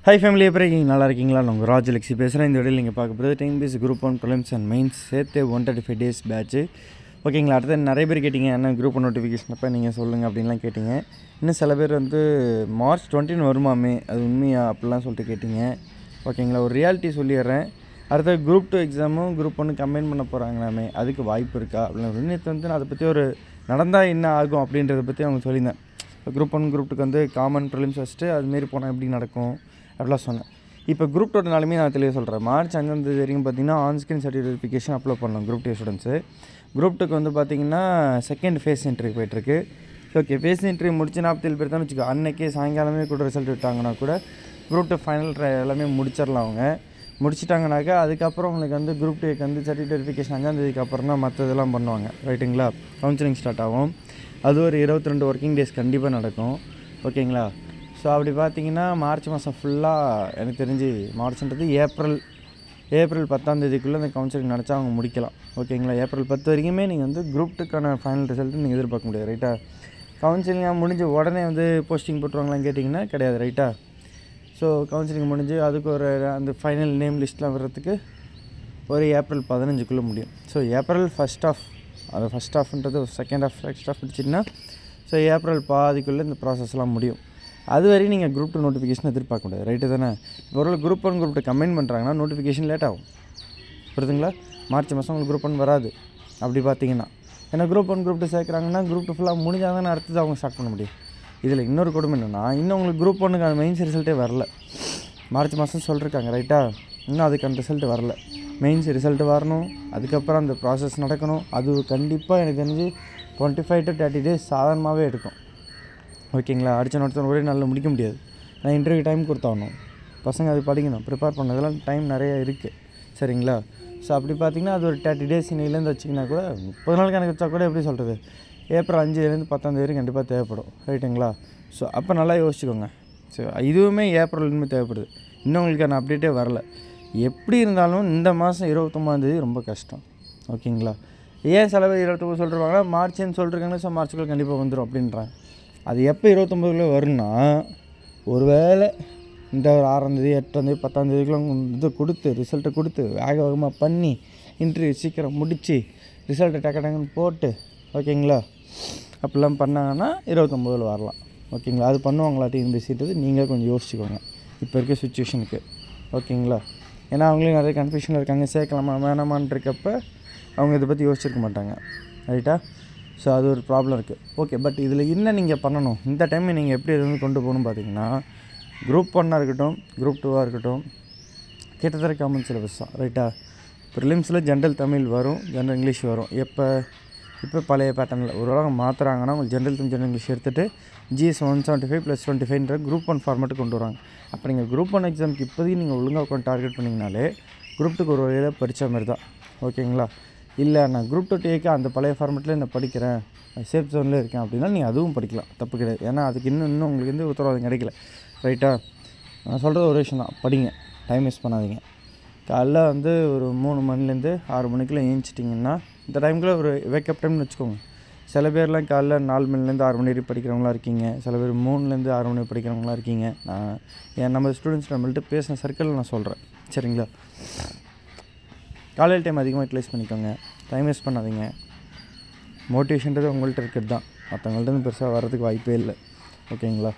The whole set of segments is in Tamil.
ஹை ஃபேமிலி, எப்படி இருக்கீங்க? நல்லா இருக்கீங்களா? நான் உங்கள் ராஜலக்ஷி பேசுகிறேன். இந்த வீடியோவில் நீங்கள் பார்க்க போகிறது ten group 1 prelims and mains சேர்த்து 135 days பேட்ச்சு. ஓகேங்களா? அடுத்து நிறைய பேர் கேட்டிங்க, என்ன குரூப் 1 நோட்டிஃபிகேஷன் அப்போ நீங்கள் சொல்லுங்கள் அப்படின்லாம் கேட்டிங்க. இன்னும் சில பேர் வந்து March 20 வருமாமே, அது உண்மையா அப்படிலாம் சொல்லிட்டு கேட்டிங்க. ஓகேங்களா? ஒரு ரியாலிட்டி சொல்லிடுறேன். அடுத்த குரூப் 2 எக்ஸாமும் குரூப் 1 கம்பைன் பண்ண போகிறாங்களாமே, அதுக்கு வாய்ப்பு இருக்கா அப்படின்னு நேற்று வந்து நான் அதை பற்றி ஒரு நடந்தால் என்ன ஆகும் அப்படின்றத பற்றி அவங்க சொல்லியிருந்தேன். குரூப் 1 குரூப் 2க்கு வந்து காமன் ப்ரிலிம்ஸ் வச்சுட்டு அதுமாரி போனால் எப்படி நடக்கும் அப்படிலாம் சொன்னேன். இப்போ குரூப் 2 நான் தெளிவாக சொல்கிறேன். March 5 வரைக்கும் பார்த்தீங்கன்னா ஆன்ஸ்க்ரீன் சர்டிஃபிகேஷன் அப்லோட் பண்ணலாம் குரூப் 2 ஸ்டூடெண்ட்ஸு. குரூப் 2க்கு வந்து பார்த்தீங்கன்னா செகண்ட் ஃபேஸ் இன்டர்வியூ போய்ட்டுருக்கு. ஓகே, ஃபேஸ் இன்டர்வியூ முடிச்சு 47 பேர் தான் வச்சுக்கோ. அன்றைக்கே சாயங்காலமே கூட ரிசல்ட் விட்டாங்கன்னா கூட குரூப் 2 ஃபைனல் எல்லாமே முடிச்சிடலாம். அவங்க முடிச்சிட்டாங்கனாக்கா அதுக்கப்புறம் உங்களுக்கு வந்து குரூப் 2க்கு வந்து சர்டிஃபிகேட் வெரிஃபிகேஷன் 5 அப்புறம் தான் மற்ற இதெல்லாம் பண்ணுவாங்க. ரைட்டுங்களா? கவுன்சிலிங் ஸ்டார்ட் ஆகும். அது ஒரு 22 ஒர்க்கிங் டேஸ் கண்டிப்பாக நடக்கும். ஓகேங்களா? ஸோ அப்படி பார்த்தீங்கன்னா மார்ச் மாதம் ஃபுல்லாக எனக்கு தெரிஞ்சு மார்ச்ன்றது ஏப்ரல் 10 அந்த கவுன்சிலிங் நினச்சா அவங்க முடிக்கலாம். ஓகேங்களா? ஏப்ரல் 10 வரைக்குமே நீங்கள் வந்து குரூப் 2க்கான ஃபைனல் ரிசல்ட்டு நீங்கள் எதிர்பார்க்க முடியாது. ரைட்டா? கவுன்சிலிங்காக முடிஞ்ச உடனே வந்து போஸ்டிங் போட்டுருவாங்களான்னு கேட்டிங்கன்னா கிடையாது. ரைட்டா? ஸோ கவுன்சிலிங் முடிஞ்சு அதுக்கு ஒரு அந்த ஃபைனல் நேம் லிஸ்ட்லாம் வர்றதுக்கு ஒரு ஏப்ரல் 15 முடியும். ஸோ ஏப்ரல் ஃபஸ்ட் ஆஃப்ன்றது செகண்ட் ஆஃப் முடிச்சிட்டிங்கன்னா ஸோ ஏப்ரல் பாதிக்குள்ளே இந்த ப்ராசஸ்லாம் முடியும். அது வரையும் நீங்கள் குரூப் 2 நோட்டிஃபிகேஷன் எதிர்பார்க்க முடியாது. ரைட்டு தானே? ஒரு குரூப் 1 குரூப் 2 கம்பைன் பண்ணுறாங்கன்னா நோட்டிஃபிகேஷன் லேட் ஆகும். புரியுதுங்களா? மார்ச் மாதம் உங்களுக்கு குரூப் 1 வராது அப்படி பார்த்தீங்கன்னா. ஏன்னா குரூப் 1 குரூப் 2 சேர்க்குறாங்கன்னா குரூப் 2 ஃபுல்லாக முடிஞ்சால் தானே அடுத்தது அவங்க ஸ்டார்ட் பண்ண முடியும். இதில் இன்னொரு கொடுமை என்னென்னா, இன்னும் உங்களுக்கு குரூப் 1க்கு அந்த மெயின்ஸ் ரிசல்ட்டே வரல. மார்ச் மாதம் சொல்லியிருக்காங்க. ரைட்டா? இன்னும் அதுக்கான ரிசல்ட்டு வரல. மெயின்ஸ் ரிசல்ட்டு வரணும், அதுக்கப்புறம் அந்த ப்ராசஸ் நடக்கணும். அது கண்டிப்பாக எனக்கு தெரிஞ்சு 25 to 30 days சாதாரணமாகவே எடுக்கும். ஓகேங்களா? அடித்த ஒரே நாளில் முடிக்க முடியாது. நான் இன்டர்வியூ டைம் கொடுத்தாகணும். பசங்க அது படிக்கணும், ப்ரிப்பேர் பண்ணதெல்லாம் டைம் நிறைய இருக்குது. சரிங்களா? ஸோ அப்படி பார்த்திங்கன்னா அது ஒரு 30 days இன்னிலேருந்து வச்சிங்கன்னா கூட 30 நாள் கணக்கு வச்சா கூட எப்படி சொல்கிறது, ஏப்ரல் 5 வரைக்கும் கண்டிப்பாக தேவைப்படும். ரைட்டுங்களா? ஸோ அப்போ நல்லா யோசிச்சுக்கோங்க. ஸோ இதுவுமே ஏப்ரல் தேவைப்படுது. இன்னும் உங்களுக்கான அப்டேட்டே வரல. எப்படி இருந்தாலும் இந்த மாதம் 29 ரொம்ப கஷ்டம். ஓகேங்களா? ஏன் சில பேர் 29 சொல்லிருவாங்கன்னா மார்ச்னு சொல்லிருக்காங்க. ஸோ மார்ச்சுக்குள்ளே கண்டிப்பாக வந்துடும் அப்படின்றாங்க. அது எப்போ 29 வரும்னா, ஒரு வேளை இந்த ஒரு 6 8 10 இது கொடுத்து ரிசல்ட்டை கொடுத்து வேகமாக பண்ணி இன்டர்வியூ சீக்கிரம் முடித்து ரிசல்ட்டை டக்குன்னு போட்டு, ஓகேங்களா, அப்படிலாம் பண்ணாங்கன்னா 29 வரலாம். ஓகேங்களா? அது பண்ணுவாங்களா டிஎன்பிஎஸ்சின்றது நீங்கள் கொஞ்சம் யோசிச்சுக்கோங்க இப்போ இருக்க சுச்சுவேஷனுக்கு. ஓகேங்களா? ஏன்னா அவங்களே நிறைய கன்ஃபியூஷனில் இருக்காங்க, சேர்க்கலாமா வேணாமான் இருக்கப்போ அவங்க இதை பற்றி யோசிச்சிருக்க மாட்டாங்க. ரைட்டா? ஸோ அது ஒரு ப்ராப்ளம் இருக்குது. ஓகே, பட் இதில் என்ன நீங்கள் பண்ணணும், இந்த டைம் நீங்கள் எப்படி எதுவும் கொண்டு போகணும் பார்த்தீங்கன்னா, குரூப் 1 இருக்கட்டும் குரூப் 2 இருக்கட்டும் கிட்டத்தட்ட காமன் சிலபஸ் தான். ரைட்டா? ப்ரிலிம்ஸில் ஜென்ரல் தமிழ் வரும், ஜென்ரல் இங்கிலீஷ் வரும். இப்போ பழைய பேட்டர்னில் ஒரு வேளை மாற்றுறாங்கன்னா உங்களுக்கு ஜென்ரல் தமிழ் ஜென்ரல் இங்கிலீஷ் எடுத்துகிட்டு GS 175 + 25 குரூப் 1 ஃபார்மேட்டு கொண்டு வராங்க. அப்போ நீங்கள் குரூப் 1 எக்ஸாமுக்கு இப்போதைக்கு நீங்கள் ஒழுங்காக உட்காந்து டார்கெட் பண்ணிங்கனாலே குரூப் 2க்கு ஒரு வழியில் படித்த மாதிரி தான். ஓகேங்களா? இல்லை நான் குரூப் 2 டேக்கு அந்த பழைய ஃபார்மேட்டில் நான் படிக்கிறேன், சேஃப் ஜோனில் இருக்கேன் அப்படின்னா நீங்கள் அதுவும் படிக்கலாம், தப்பு கிடையாது. ஏன்னா அதுக்கு இன்னும் உங்களுக்கு வந்து உத்தரவாதம் கிடைக்கல. ரைட்டா? நான் சொல்கிறது ஒரு விஷயம் தான், படிங்க, டைம் வேஸ்ட் பண்ணாதீங்க. காலைல வந்து ஒரு 3 மணிலேருந்து 6 மணிக்குள்ளே ஏஞ்சிட்டிங்கன்னா இந்த டைமுக்குள்ளே ஒரு வேக்கப் டைம்னு வச்சுக்கோங்க. சில பேர்லாம் காலைல 4 மணிலேருந்து 6 மணி வரைக்கும் படிக்கிறவங்களா இருக்கீங்க, சில பேர் 3லேருந்து 6 மணி படிக்கிறவங்களா இருக்கீங்க. நான் நம்ம ஸ்டூடெண்ட்ஸ் நம்மள்ட்ட பேசின சர்க்கிளில் நான் சொல்கிறேன். சரிங்களா? காலையில் டைம் அதிகமாக யூட்டிலைஸ் பண்ணிக்கோங்க, டைம் வேஸ்ட் பண்ணாதீங்க. மோட்டிவேஷன்றது உங்கள்கிட்ட இருக்கிறது தான், மற்றவங்கள்ட்ட பெருசாக வர்றதுக்கு வாய்ப்பே இல்லை. ஓகேங்களா?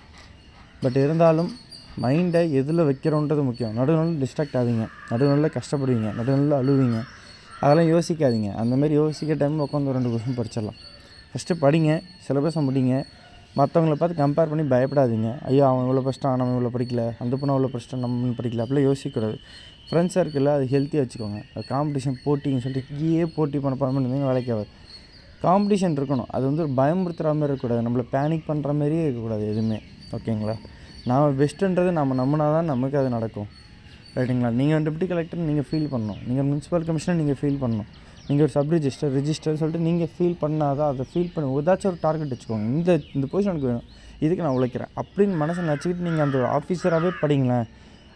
பட் இருந்தாலும் மைண்டை எதில் வைக்கிறோன்றது முக்கியம். நடுநாளில் டிஸ்ட்ராக்ட் ஆவீங்க, நடுநாளில் கஷ்டப்படுவீங்க, நடுநாளில் அழுவீங்க, அதெல்லாம் யோசிக்காதீங்க. அந்தமாரி யோசிக்கிற டைமில் உட்காந்து 2 கொஸ்டின் படிச்சிடலாம். ஃபஸ்ட்டு படிங்க, சிலபஸை முடிங்க. மற்றவங்கள பார்த்து கம்பேர் பண்ணி பயப்படாதீங்க. ஐயோ அவன் இவ்வளோ படிச்சிட்டான், நம்ம இவ்வளோ படிக்கல, அந்த பொண்ணு அவ்வளோ படிச்சிட்டான், நம்ம படிக்கல, அப்படிலாம் யோசிக்கக்கூடாது. ஃப்ரெண்ட்ஸ் சர்க்கிளில் அது ஹெல்த்தியாக வச்சுக்கோங்க. அது காம்படிஷன் போட்டின்னு சொல்லிட்டு இங்கேயே போட்டி பண்ண வேலைக்கு ஆகாது. காம்படிஷன் இருக்கணும், அது வந்து ஒரு பயமுறுத்துகிற மாதிரி இருக்கக்கூடாது, நம்மளை பேனிக் பண்ணுற மாதிரியே இருக்கக்கூடாது எதுவுமே. ஓகேங்களா? நாம் பெஸ்ட்டுன்றது நம்ம நம்பினா தான் நமக்கு அது நடக்கும். ரைட்டுங்களா? நீங்கள் டெப்டி கலெக்டர் நீங்கள் ஃபீல் பண்ணணும், நீங்கள் முனிசிபல் கமிஷனர் நீங்கள் ஃபீல் பண்ணணும், நீங்கள் ஒரு சப் ரிஜிஸ்டர் சொல்லிட்டு நீங்கள் ஃபீல் பண்ணால் தான் அதை ஃபீல் பண்ணி ஏதாச்சும் ஒரு டார்கெட் வச்சுக்கோங்க. இந்த பொசிஷனுக்கு வேணும், இதுக்கு நான் உழைக்கிறேன் அப்படின்னு மனசில் நினச்சிக்கிட்டு நீங்கள் அந்த ஆஃபீஸராகவே படிங்களேன்.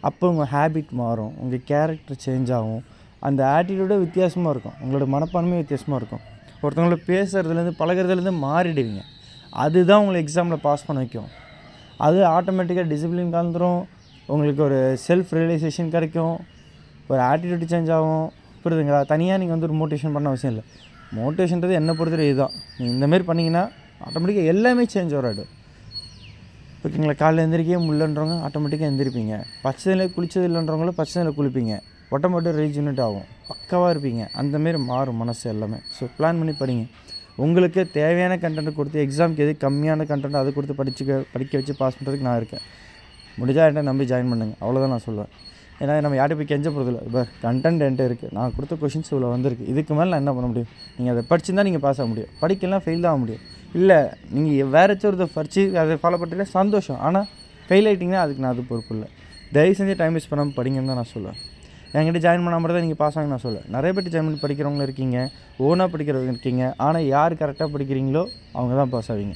அப்போ உங்கள் ஹேபிட் மாறும், உங்கள் கேரக்டர் சேஞ்ச் ஆகும், அந்த ஆட்டிடியூடே வித்தியாசமாக இருக்கும், உங்களோட மனப்பான்மையும் வித்தியாசமாக இருக்கும். ஒருத்தவங்கள பேசுகிறதுலேருந்து பழகிறதுலேருந்து மாறிடுவீங்க. அதுதான் உங்களை எக்ஸாமில் பாஸ் பண்ண வைக்கும். அது ஆட்டோமேட்டிக்காக டிசிப்ளின் கலந்துரும், உங்களுக்கு ஒரு செல்ஃப் ரியலைசேஷன் கிடைக்கும், ஒரு ஆட்டிடியூட் சேஞ்ச் ஆகும். புரியுதுங்களா? தனியாக நீங்கள் வந்து ஒரு மோட்டிவேஷன் பண்ண அவசியம் இல்லை. மோட்டிவேஷன்றது என்ன பொறுத்தவரை இதுதான். நீங்கள் இந்தமாரி பண்ணிங்கன்னா ஆட்டோமேட்டிக்காக எல்லாமே சேஞ்ச் வராது. ஓகேங்களா? காலையில் எந்திரிக்கவே முடியலன்றவங்க ஆட்டோமேட்டிக்காக எந்திரிப்பீங்க. பச்சையில் குளித்தது இல்லைன்றவங்களும் பச்சையில் குளிப்பீங்க. ஆட்டோமேட்டிக் ரீஜெனரேட் ஆகும், பக்காவாக இருப்பீங்க. அந்தமாரி மாறும் மனசு எல்லாமே. ஸோ பிளான் பண்ணி படிங்க. உங்களுக்கு தேவையான கண்டென்ட் கொடுத்து எக்ஸாமுக்கு எது கம்மியான கண்டென்ட் அதை கொடுத்து படிக்க வச்சு பாஸ் பண்ணுறதுக்கு நான் இருக்கேன். முடிஞ்சால் என்கிட்ட நம்பி ஜாயின் பண்ணுங்கள், அவ்வளோதான் நான் சொல்லுவேன். ஏன்னா நம்ம யார்கிட்ட போய் கெஞ்ச போகிறதில்ல. இப்போ கண்டென்ட் என்கிட்ட இருக்குது, நான் கொடுத்த கொஷின்ஸ் இவ்வளோ வந்திருக்கு, இதுக்கு மேலே நான் என்ன பண்ண முடியும்? நீங்கள் அதை படிச்சுருந்தா நீங்கள் பாஸ் ஆக முடியும், படிக்கலாம் ஃபெயில் தான் ஆக முடியும். இல்லை நீங்கள் வேறு ஒரு படித்து அதை ஃபாலோ பண்ணுறீங்க சந்தோஷம், ஆனால் ஃபெயில் ஆகிட்டிங்கன்னா அதுக்கு நான் அது பொறுப்பு இல்லை. தயவு செஞ்சு டைம் வேஸ்ட் பண்ணாமல் படிங்கன்னு தான் நான் சொல்லுவேன். என்கிட்ட ஜாயின் பண்ணாமல் தான் நீங்கள் பாஸ் ஆகுன்னு நான் சொல்லுவேன். நிறைய பேர் ஜாயின் பண்ணி படிக்கிறவங்க இருக்கீங்க, ஓனாக படிக்கிறவங்க இருக்கீங்க. ஆனால் யார் கரெக்டாக படிக்கிறீங்களோ அவங்க தான் பாஸ் ஆவீங்க.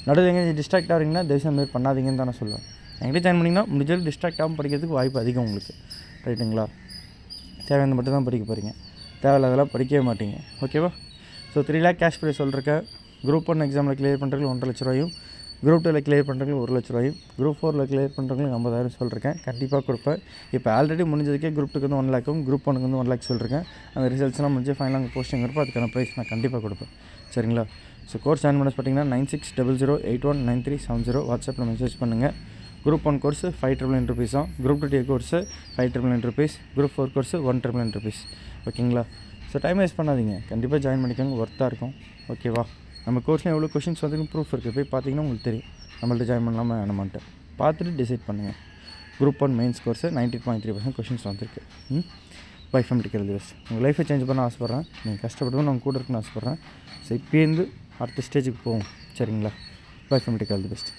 நடுவில் எங்கே டிஸ்ட்ராக்ட் ஆகிறீங்கன்னா தயவுசெய்து மாரி பண்ணாதீங்கன்னு தான் நான் சொல்லுவேன். என்கிட்ட ஜாயின் பண்ணிங்கன்னா முடிஞ்சது டிஸ்ட்ராக்ட் ஆகாமல் படிக்கிறதுக்கு வாய்ப்பு அதிகம் உங்களுக்கு. ரைட்டுங்களா? தேவையான மட்டும் தான் படிக்க போகிறீங்க, தேவையில்லாதெல்லாம் படிக்கவே மாட்டீங்க. ஓகேவா? ஸோ 3 lakh கேஷ் ப்ரைஸ் சொல்லிருக்கேன். குரூப் 1 எக்ஸாமில் கிளியர் பண்ணுறதுக்கு 1.5 லட்ச ரூபாயும், குரூப் 2ல் கிளியர் பண்ணுறதுக்கு 1 லட்ச ரூபாயும், குரூப் 4ல் கிளியர் பண்ணுறவங்களுக்கு 50,000 சொல்லியிருக்கேன். கண்டிப்பாக கொடுப்பேன். இப்போ ஆல்ரெடி முடிஞ்சதுக்கே குரூப் 2க்கு வந்து 1 lakhம், குரூப் 1க்கு வந்து 1 lakh சொல்லியிருக்கேன். அந்த ரிசல்ட்ஸ்லாம் முடிஞ்சு ஃபைனலாக போஸ்டிங் இருப்போம், அதுக்கான ப்ரைஸ் நான் கண்டிப்பாக கொடுப்பேன். சரிங்களா? ஸோ கோர்ஸ் ஜாயின் பண்ண பார்த்தீங்கன்னா 9600819370 வாட்ஸ்அப்பில் மெசேஜ் பண்ணுங்கள். Group 1 course 5,999 rupees, group 2 course 5,999 rupees, group 4 course 1,999 rupees. ஓகேங்களா? ஸோ டைம் வேஸ்ட் பண்ணாதீங்க, கண்டிப்பாக ஜாயின் பண்ணிக்கோங்க, ஒர்த்தாக இருக்கும். ஓகேவா? நம்ம கோர்ஸில் எவ்வளோ கொஷின்ஸ் வந்து ப்ரூஃப் இருக்குது, போய் பார்த்தீங்கன்னா உங்களுக்கு தெரியும் நம்மள்ட்ட ஜாயின் பண்ணலாமா வேணாமான்ட்டு. பார்த்துட்டு டிசைட் பண்ணுங்கள். குரூப் 1 மெயின்ஸ் கோர்ஸ் 98.3% கொஷின்ஸ் வந்துருக்கு. வைஃபம் டிக்கிறது பஸ். உங்கள் லைஃப்பை சேஞ்ச் பண்ண ஆசைப்பட்றேன், நீங்கள் கஷ்டப்பட்டு நான் கூட இருக்குன்னு ஆசைப்பட்றேன். ஸோ இப்போருந்து அடுத்த ஸ்டேஜுக்கு போவோம். சரிங்களா? வைஃபம் டிக்கிறது பெஸ்ட்.